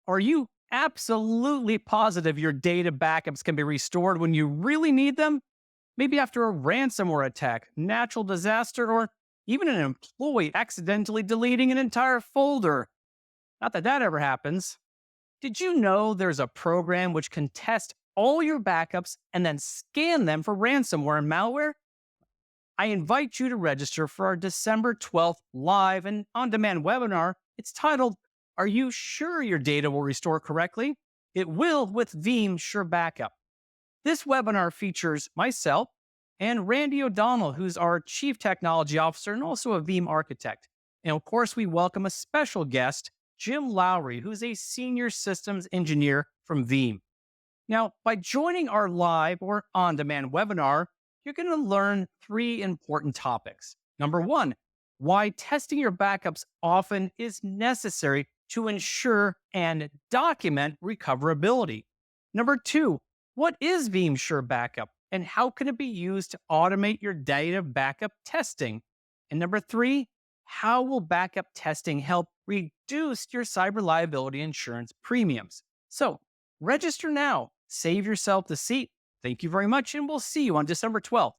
Are you absolutely positive your data backups can be restored when you really need them? Maybe after a ransomware attack, natural disaster, or even an employee accidentally deleting an entire folder. Not that that ever happens. Did you know there's a program which can test all your backups and then scan them for ransomware and malware? I invite you to register for our December 12th live and on demand webinar. It's titled, Are You Sure Your Data Will Restore Correctly? It will with Veeam Sure Backup. This webinar features myself and Randy O'Donnell, who's our Chief Technology Officer and also a Veeam architect. And of course, we welcome a special guest, Jim Lowry, who's a Senior Systems Engineer from Veeam. Now, by joining our live or on demand webinar, you're going to learn three important topics. Number one, why testing your backups often is necessary to ensure and document recoverability. Number two, what is Veeam Sure Backup and how can it be used to automate your data backup testing? And number three, how will backup testing help reduce your cyber liability insurance premiums? So, register now. Save yourself the seat. Thank you very much, and we'll see you on December 12th.